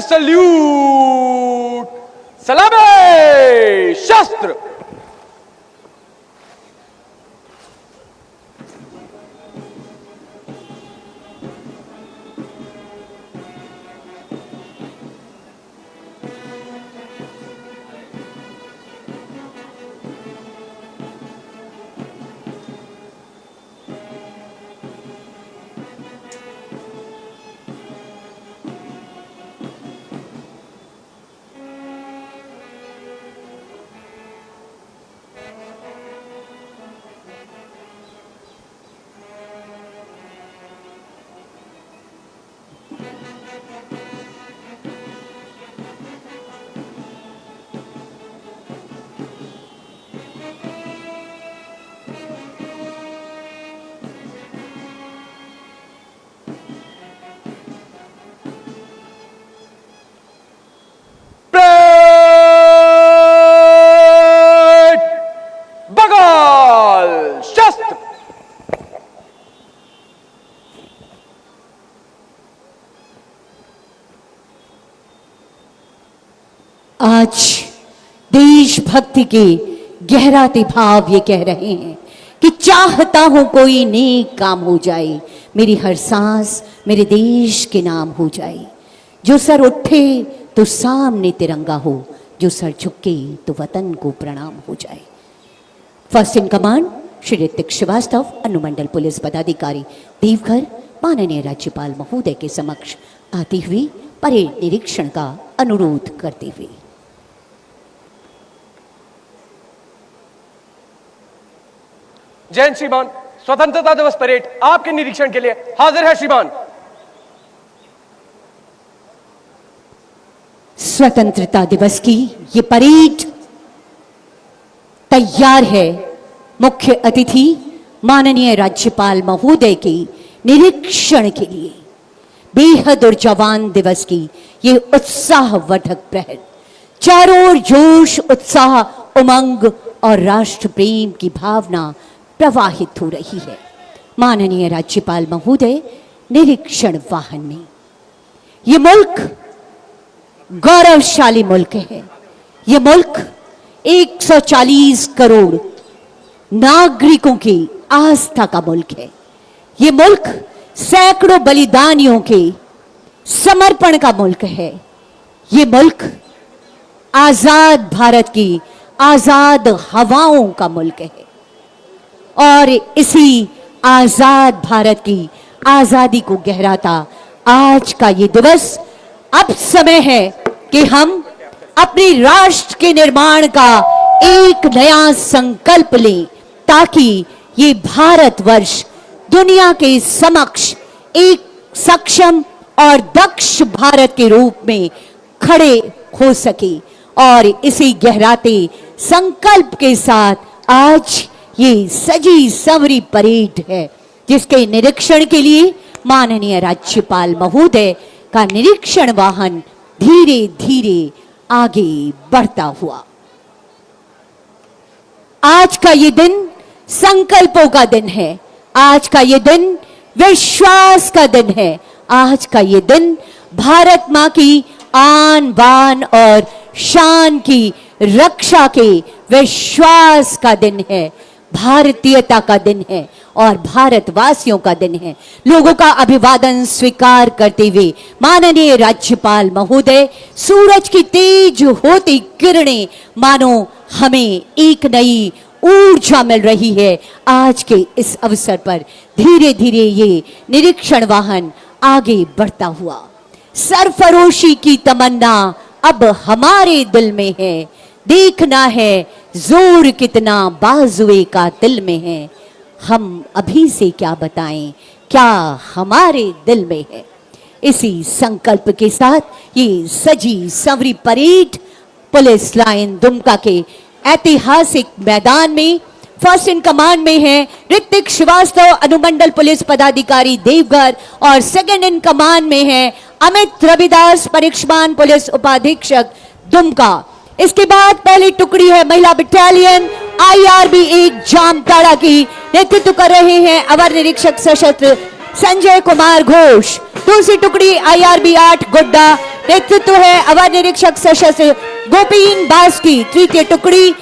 Salute, Salameh शस्त्र। आज देशभक्ति के गहराते भाव ये कह रहे हैं कि चाहता हूं कोई नेक काम हो जाए, मेरी हर सांस मेरे देश के नाम हो जाए। जो सर उठे तो सामने तिरंगा हो, जो सर झुके तो वतन को प्रणाम हो जाए। First in command Shri Hrithik Srivastava, अनुमंडल पुलिस पदाधिकारी देवघर, माननीय राज्यपाल महोदय के समक्ष आती हुई परेड निरीक्षण का अनुरोध करते हुए। जय हिंद श्रीमान, स्वतंत्रता दिवस परेड आपके निरीक्षण के लिए हाजिर है श्रीमान। स्वतंत्रता दिवस की ये परेड तैयार है मुख्य अतिथि माननीय राज्यपाल महोदय के निरीक्षण के लिए। बेहद और जवान दिवस की ये उत्साहवर्धक प्रहर, चारों ओर जोश, उत्साह, उमंग और राष्ट्र प्रेम की भावना प्रवाहित हो रही है। माननीय राज्यपाल महोदय निरीक्षण वाहन में। ये मुल्क गौरवशाली मुल्क है। ये मुल्क 140 करोड़ नागरिकों की आस्था का मुल्क है। ये मुल्क सैकड़ों बलिदानियों के समर्पण का मुल्क है। ये मुल्क आजाद भारत की आजाद हवाओं का मुल्क है और इसी आजाद भारत की आजादी को गहराता आज का ये दिवस अब समय है कि हम अपने राष्ट्र के निर्माण का एक नया संकल्प लें, ताकि ये भारतवर्ष दुनिया के समक्ष एक सक्षम और दक्ष भारत के रूप में खड़े हो सके। और इसी गहराते संकल्प के साथ आज ये सजी सवरी परेड है, जिसके निरीक्षण के लिए माननीय राज्यपाल महोदय का निरीक्षण वाहन धीरे धीरे आगे बढ़ता हुआ। आज का ये दिन संकल्पों का दिन है। आज का ये दिन विश्वास का दिन है। आज का ये दिन भारत मां की आन बान और शान की रक्षा के विश्वास का दिन है। भारतीयता का दिन है और भारतवासियों का दिन है। लोगों का अभिवादन स्वीकार करते हुए माननीय राज्यपाल महोदय सूरज की तेज होती किरणें मानो हमें एक नई ऊर्जा मिल रही है। आज के इस अवसर पर धीरे धीरे ये निरीक्षण वाहन आगे बढ़ता हुआ। सरफरोशी की तमन्ना अब हमारे दिल में है, देखना है जोर कितना बाजुए का दिल में है। हम अभी से क्या बताएं, क्या हमारे दिल में है। इसी संकल्प के साथ ये सजी संवरी परेड पुलिस लाइन दुमका के ऐतिहासिक मैदान में फर्स्ट इन कमांड में है ऋतिक श्रीवास्तव, अनुमंडल पुलिस पदाधिकारी देवघर, और सेकंड इन कमांड में है अमित रविदास, परीक्षमान पुलिस उपाधीक्षक दुमका। इसके बाद पहली टुकड़ी है महिला बटालियन IRB 1 जामताड़ा की, नेतृत्व कर रहे हैं अवर निरीक्षक सशस्त्र संजय कुमार घोष। दूसरी टुकड़ी IRB 8 गोड्डा, नेतृत्व है अवर निरीक्षक सशस्त्र गोपीन बास की। तृतीय टुकड़ी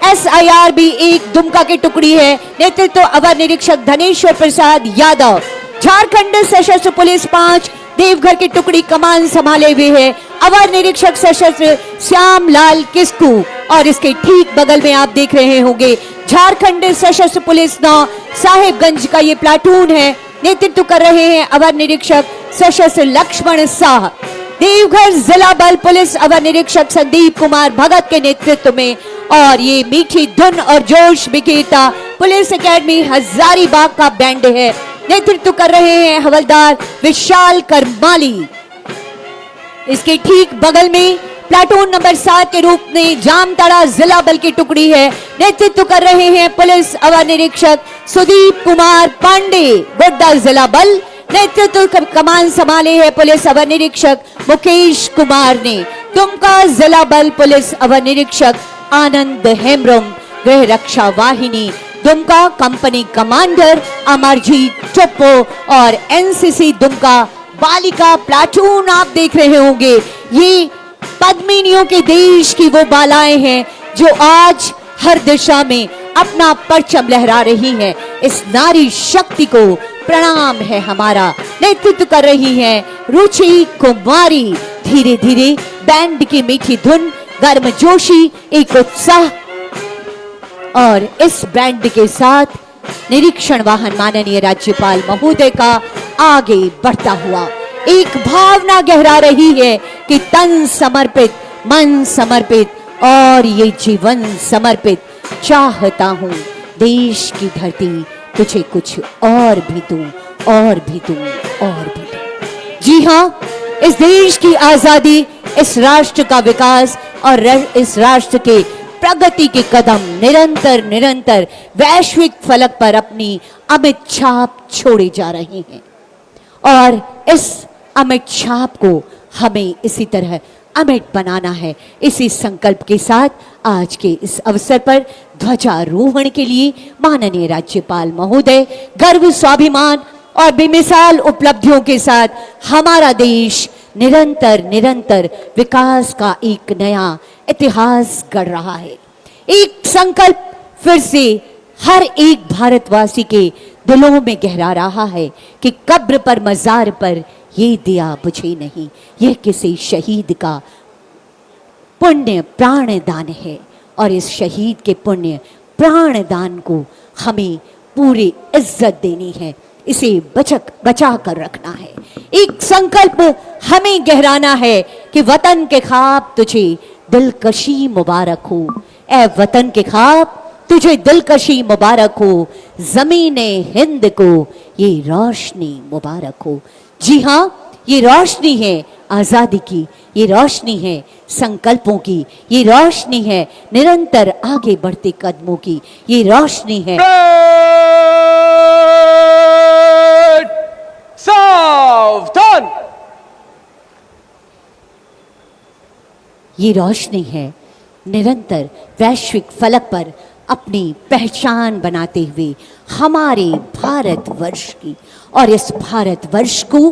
SIRB 1 दुमका की टुकड़ी है। नेतृत्व अवर निरीक्षक धनेश्वर प्रसाद यादव। झारखंड सशस्त्र पुलिस 5 देवघर की टुकड़ी कमान संभाले हुए है अवर निरीक्षक सशस्त्र श्याम लाल किस्कू। और इसके ठीक बगल में आप देख रहे होंगे झारखंड सशस्त्र पुलिस 9 साहेबगंज का ये प्लाटून है। नेतृत्व कर रहे हैं अवर निरीक्षक सशस्त्र लक्ष्मण शाह। देवघर जिला बल पुलिस अवर निरीक्षक संदीप कुमार भगत के नेतृत्व में। और ये मीठी धुन और जोश बिखेरता पुलिस एकेडमी हजारीबाग का बैंड है। नेतृत्व कर रहे हैं हवलदार विशाल करमाली। इसके ठीक बगल में प्लाटून नंबर 7 के रूप में जामताड़ा जिला बल की टुकड़ी है। नेतृत्व कर रहे हैं पुलिस अवर निरीक्षक सुदीप कुमार पांडे गोड्डा जिला बल। नेतृत्व कमान संभाले है पुलिस अवर निरीक्षक मुकेश कुमार ने। दुमका जिला बल पुलिस अवर निरीक्षक आनंद हेम्ब्रम। गृह रक्षा वाहिनी दुमका कंपनी कमांडर अमरजीत चोप्पो। और NCC दुमका बालिका प्लाटून आप देख रहे होंगे। ये पद्मिनियों के देश की वो बालाएं हैं जो आज हर दिशा में अपना परचम लहरा रही हैं। इस नारी शक्ति को प्रणाम है हमारा। नेतृत्व कर रही हैं रुचि कुमारी। धीरे धीरे बैंड की मीठी धुन, गर्मजोशी, एक उत्साह और इस बैंड के साथ निरीक्षण वाहन माननीय राज्यपाल महोदय का आगे बढ़ता हुआ एक भावना गहरा रही है कि तन समर्पित, मन समर्पित और ये जीवन समर्पित। चाहता हूं देश की धरती तुझे कुछ और भी दूं, और भी दूं, और भी दूं। जी हां, इस देश की आजादी, इस राष्ट्र का विकास और इस राष्ट्र के प्रगति के कदम निरंतर निरंतर वैश्विक फलक पर अपनी अमिट छाप छोड़े जा रहे हैं। और इस अमिट छाप को हमें इसी तरह अमिट बनाना है। इसी संकल्प के साथ आज के इस अवसर पर ध्वजारोहण के लिए माननीय राज्यपाल महोदय गर्व, स्वाभिमान और बेमिसाल उपलब्धियों के साथ हमारा देश निरंतर निरंतर विकास का एक नया इतिहास गढ़ रहा है। एक संकल्प फिर से हर एक भारतवासी के दिलों में गहरा रहा है कि कब्र पर, मजार पर ये दिया बुझे नहीं। यह किसी शहीद का पुण्य प्राण दान है और इस शहीद के पुण्य प्राण दान को हमें पूरी इज्जत देनी है। इसे बचा कर रखना है। एक संकल्प हमें गहराना है कि वतन के ख्वाब तुझे दिलकशी मुबारक हो। ए वतन के ख्वाब तुझे दिलकशी मुबारक हो। ज़मीने हिंद को ये रोशनी मुबारक हो। जी हाँ, ये रोशनी है आजादी की, ये रोशनी है संकल्पों की, ये रोशनी है निरंतर आगे बढ़ते कदमों की, ये रोशनी है सावधान। ये रोशनी है निरंतर वैश्विक फलक पर अपनी पहचान बनाते हुए हमारे भारतवर्ष की। और इस भारतवर्ष को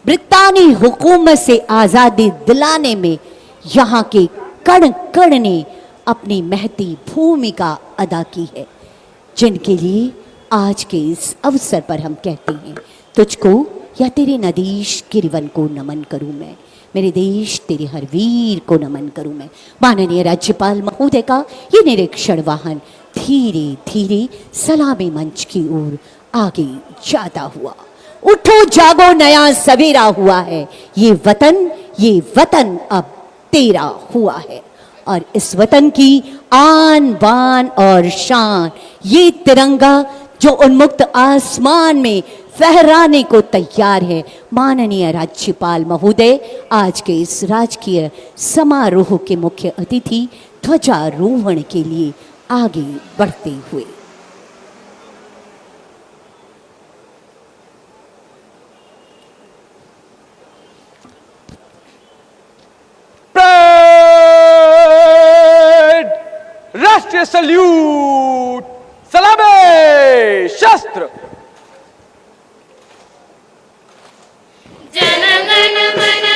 ब्रितानी हुकूमत से आज़ादी दिलाने में यहाँ के कण कण ने अपनी महती भूमिका अदा की है, जिनके लिए आज के इस अवसर पर हम कहते हैं तुझको या तेरे नदीश गिरिवन को नमन करूं मैं, मेरे देश तेरे हर वीर को नमन करूं मैं। माननीय राज्यपाल महोदय का ये निरीक्षण वाहन धीरे धीरे सलामी मंच की ओर आगे जाता हुआ। उठो जागो नया सवेरा हुआ है, ये वतन अब तेरा हुआ है। और इस वतन की आन बान और शान, ये तिरंगा जो उन्मुक्त आसमान में फहराने को तैयार है। माननीय राज्यपाल महोदय आज के इस राजकीय समारोह के मुख्य अतिथि ध्वजारोहण के लिए आगे बढ़ते हुए। राष्ट्रीय सल्यूट, सलामे शस्त्र। जनगण मन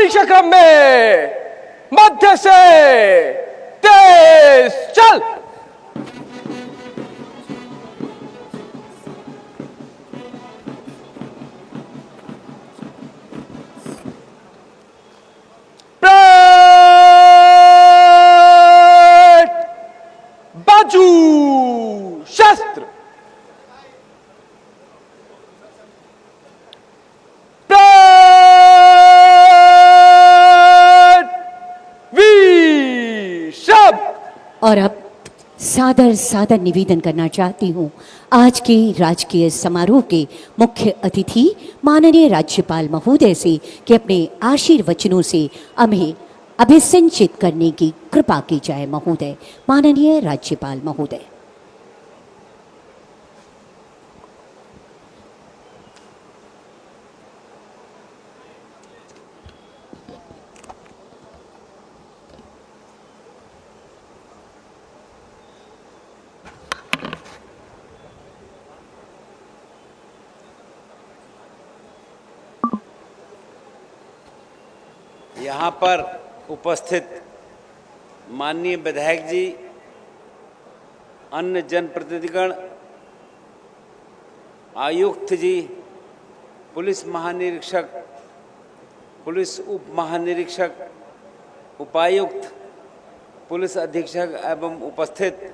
परीक्षा क्रम में मध्य से तेज चल। बाजू शस्त्र। और अब सादर सादर निवेदन करना चाहती हूँ आज के राजकीय समारोह के मुख्य अतिथि माननीय राज्यपाल महोदय से कि अपने आशीर्वचनों से हमें अभिसिंचित करने की कृपा की जाए। महोदय, माननीय राज्यपाल महोदय। यहाँ पर उपस्थित माननीय विधायक जी, अन्य जनप्रतिनिधिगण, आयुक्त जी, पुलिस महानिरीक्षक, पुलिस उप महानिरीक्षक, उपायुक्त, पुलिस अधीक्षक एवं उपस्थित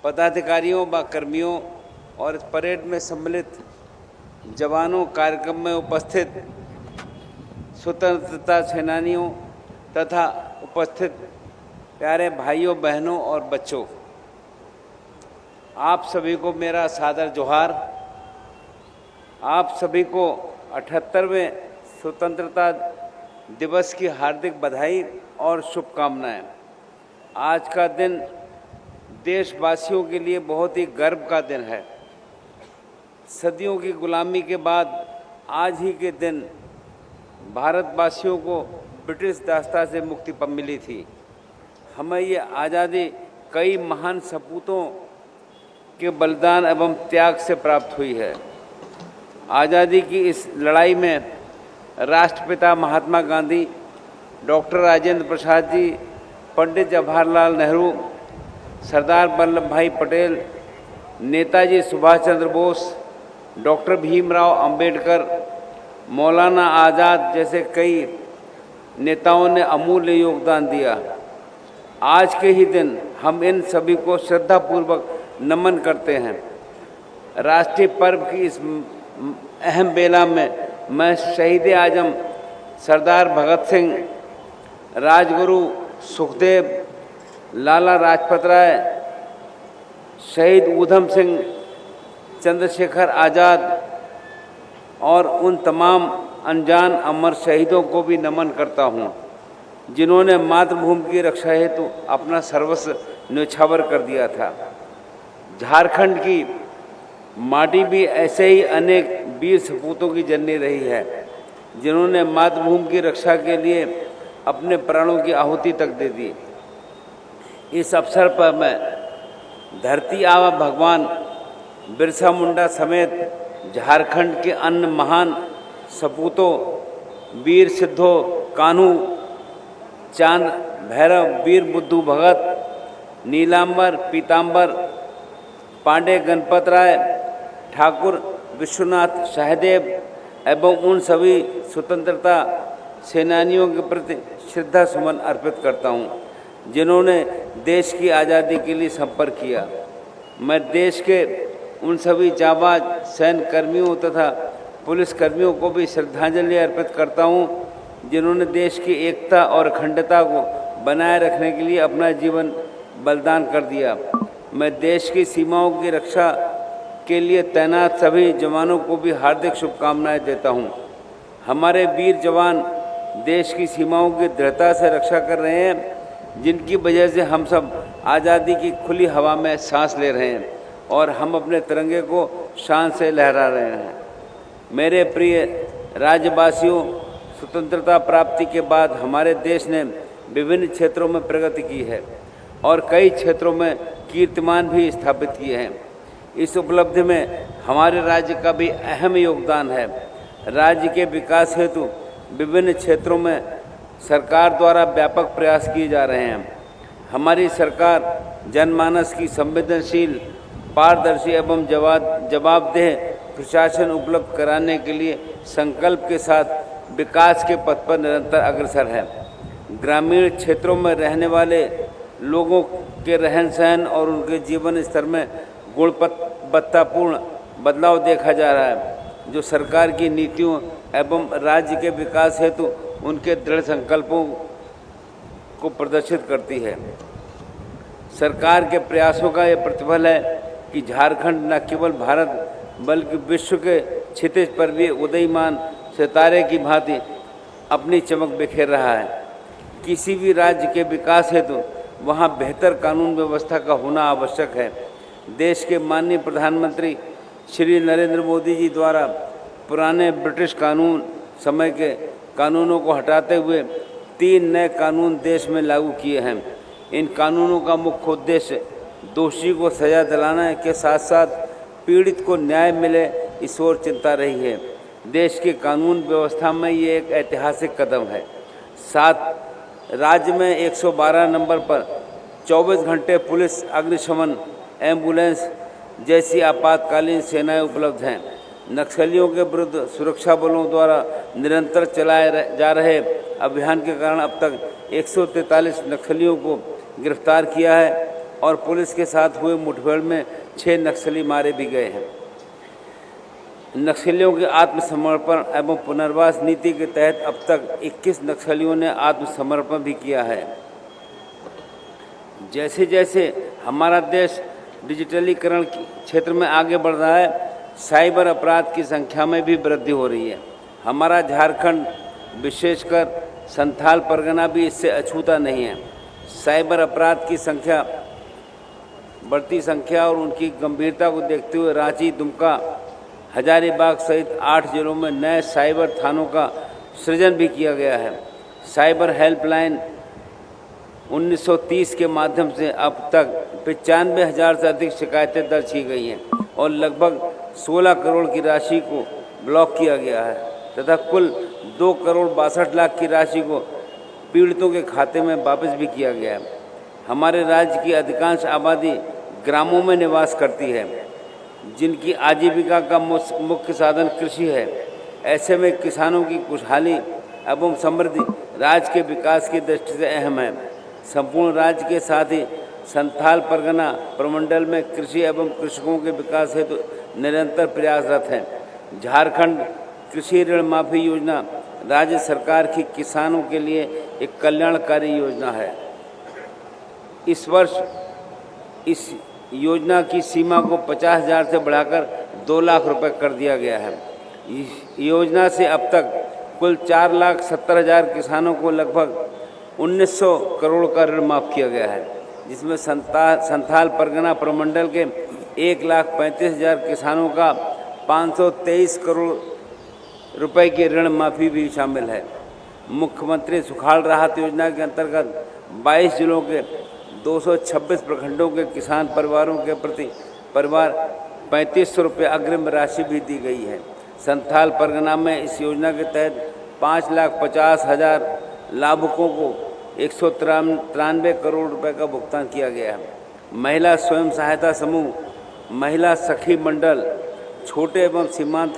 पदाधिकारियों व कर्मियों और इस परेड में सम्मिलित जवानों, कार्यक्रम में उपस्थित स्वतंत्रता सेनानियों तथा उपस्थित प्यारे भाइयों, बहनों और बच्चों, आप सभी को मेरा सादर जोहार। आप सभी को 78वें स्वतंत्रता दिवस की हार्दिक बधाई और शुभकामनाएं। आज का दिन देशवासियों के लिए बहुत ही गर्व का दिन है। सदियों की गुलामी के बाद आज ही के दिन भारतवासियों को ब्रिटिश दास्ता से मुक्ति मिली थी। हमें ये आज़ादी कई महान सपूतों के बलिदान एवं त्याग से प्राप्त हुई है। आज़ादी की इस लड़ाई में राष्ट्रपिता महात्मा गांधी, डॉक्टर राजेंद्र प्रसाद जी, पंडित जवाहरलाल नेहरू, सरदार वल्लभ भाई पटेल, नेताजी सुभाष चंद्र बोस, डॉक्टर भीमराव अंबेडकर, मौलाना आज़ाद जैसे कई नेताओं ने अमूल्य योगदान दिया। आज के ही दिन हम इन सभी को श्रद्धापूर्वक नमन करते हैं। राष्ट्रीय पर्व की इस अहम बेला में मैं शहीद आजम सरदार भगत सिंह, राजगुरु सुखदेव, लाला लाजपत राय, शहीद ऊधम सिंह, चंद्रशेखर आज़ाद और उन तमाम अनजान अमर शहीदों को भी नमन करता हूं, जिन्होंने मातृभूमि की रक्षा हेतु अपना सर्वस्व न्यौछावर कर दिया था। झारखंड की माटी भी ऐसे ही अनेक वीर सपूतों की जननी रही है, जिन्होंने मातृभूमि की रक्षा के लिए अपने प्राणों की आहुति तक दे दी। इस अवसर पर मैं धरती आबा भगवान बिरसा मुंडा समेत झारखंड के अन्य महान सपूतों वीर सिद्धो कान्हू, चांद भैरव, वीर बुद्धू भगत, नीलांबर, पीतांबर, पांडे गणपत राय, ठाकुर विश्वनाथ सहदेव एवं उन सभी स्वतंत्रता सेनानियों के प्रति श्रद्धा सुमन अर्पित करता हूं, जिन्होंने देश की आज़ादी के लिए संपर्क किया। मैं देश के उन सभी जाबाज सैन्य कर्मियों तथा पुलिस कर्मियों को भी श्रद्धांजलि अर्पित करता हूं, जिन्होंने देश की एकता और अखंडता को बनाए रखने के लिए अपना जीवन बलिदान कर दिया। मैं देश की सीमाओं की रक्षा के लिए तैनात सभी जवानों को भी हार्दिक शुभकामनाएं देता हूं। हमारे वीर जवान देश की सीमाओं की दृढ़ता से रक्षा कर रहे हैं, जिनकी वजह से हम सब आज़ादी की खुली हवा में सांस ले रहे हैं और हम अपने तिरंगे को शान से लहरा रहे हैं। मेरे प्रिय राज्यवासियों, स्वतंत्रता प्राप्ति के बाद हमारे देश ने विभिन्न क्षेत्रों में प्रगति की है और कई क्षेत्रों में कीर्तिमान भी स्थापित किए हैं। इस उपलब्धि में हमारे राज्य का भी अहम योगदान है। राज्य के विकास हेतु विभिन्न क्षेत्रों में सरकार द्वारा व्यापक प्रयास किए जा रहे हैं। हमारी सरकार जनमानस की संवेदनशील, पारदर्शी एवं जवाबदेह प्रशासन उपलब्ध कराने के लिए संकल्प के साथ विकास के पथ पर निरंतर अग्रसर है। ग्रामीण क्षेत्रों में रहने वाले लोगों के रहन सहन और उनके जीवन स्तर में गुणवत्तापूर्ण बदलाव देखा जा रहा है, जो सरकार की नीतियों एवं राज्य के विकास हेतु उनके दृढ़ संकल्पों को प्रदर्शित करती है। सरकार के प्रयासों का यह प्रतिफल है कि झारखंड न केवल भारत बल्कि विश्व के क्षितिज पर भी उदयमान सितारे की भांति अपनी चमक बिखेर रहा है। किसी भी राज्य के विकास हेतु वहाँ बेहतर कानून व्यवस्था का होना आवश्यक है। देश के माननीय प्रधानमंत्री श्री नरेंद्र मोदी जी द्वारा पुराने ब्रिटिश कानून समय के कानूनों को हटाते हुए 3 नए कानून देश में लागू किए हैं। इन कानूनों का मुख्य उद्देश्य दोषी को सजा दिलाने के साथ साथ पीड़ित को न्याय मिले, इस ओर चिंता रही है। देश की कानून व्यवस्था में ये एक ऐतिहासिक कदम है। साथ राज्य में 112 नंबर पर 24 घंटे पुलिस, अग्निशमन, एम्बुलेंस जैसी आपातकालीन सेनाएं उपलब्ध हैं। नक्सलियों के विरुद्ध सुरक्षा बलों द्वारा निरंतर चलाए जा रहे अभियान के कारण अब तक 143 नक्सलियों को गिरफ्तार किया है और पुलिस के साथ हुए मुठभेड़ में 6 नक्सली मारे भी गए हैं। नक्सलियों के आत्मसमर्पण एवं पुनर्वास नीति के तहत अब तक 21 नक्सलियों ने आत्मसमर्पण भी किया है। जैसे जैसे हमारा देश डिजिटलीकरण क्षेत्र में आगे बढ़ रहा है, साइबर अपराध की संख्या में भी वृद्धि हो रही है। हमारा झारखंड, विशेषकर संथाल परगना भी इससे अछूता नहीं है। साइबर अपराध की बढ़ती संख्या और उनकी गंभीरता को देखते हुए रांची, दुमका, हजारीबाग सहित 8 जिलों में नए साइबर थानों का सृजन भी किया गया है। साइबर हेल्पलाइन 1930 के माध्यम से अब तक 95,000 से अधिक शिकायतें दर्ज की गई हैं और लगभग 16 करोड़ की राशि को ब्लॉक किया गया है तथा कुल 2 करोड़ 62 लाख की राशि को पीड़ितों के खाते में वापस भी किया गया है। हमारे राज्य की अधिकांश आबादी ग्रामों में निवास करती है, जिनकी आजीविका का मुख्य साधन कृषि है। ऐसे में किसानों की खुशहाली एवं समृद्धि राज्य के विकास की दृष्टि से अहम है। संपूर्ण राज्य के साथ ही संथाल परगना प्रमंडल में कृषि एवं कृषकों के विकास हेतु निरंतर प्रयासरत हैं। झारखंड कृषि ऋण माफी योजना राज्य सरकार की किसानों के लिए एक कल्याणकारी योजना है। इस वर्ष इस योजना की सीमा को 50,000 से बढ़ाकर 2 लाख रुपए कर दिया गया है। इस योजना से अब तक कुल 4,70,000 किसानों को लगभग 1900 करोड़ का ऋण माफ किया गया है, जिसमें संथाल परगना प्रमंडल के 1,35,000 किसानों का 523 करोड़ रुपए की ऋण माफी भी शामिल है। मुख्यमंत्री सुखाड़ राहत योजना के अंतर्गत 22 जिलों के 226 प्रखंडों के किसान परिवारों के प्रति परिवार 3500 रुपये अग्रिम राशि भी दी गई है। संथाल परगना में इस योजना के तहत 5,50,000 लाभुकों को 193 करोड़ रुपए का भुगतान किया गया है। महिला स्वयं सहायता समूह, महिला सखी मंडल, छोटे एवं सीमांत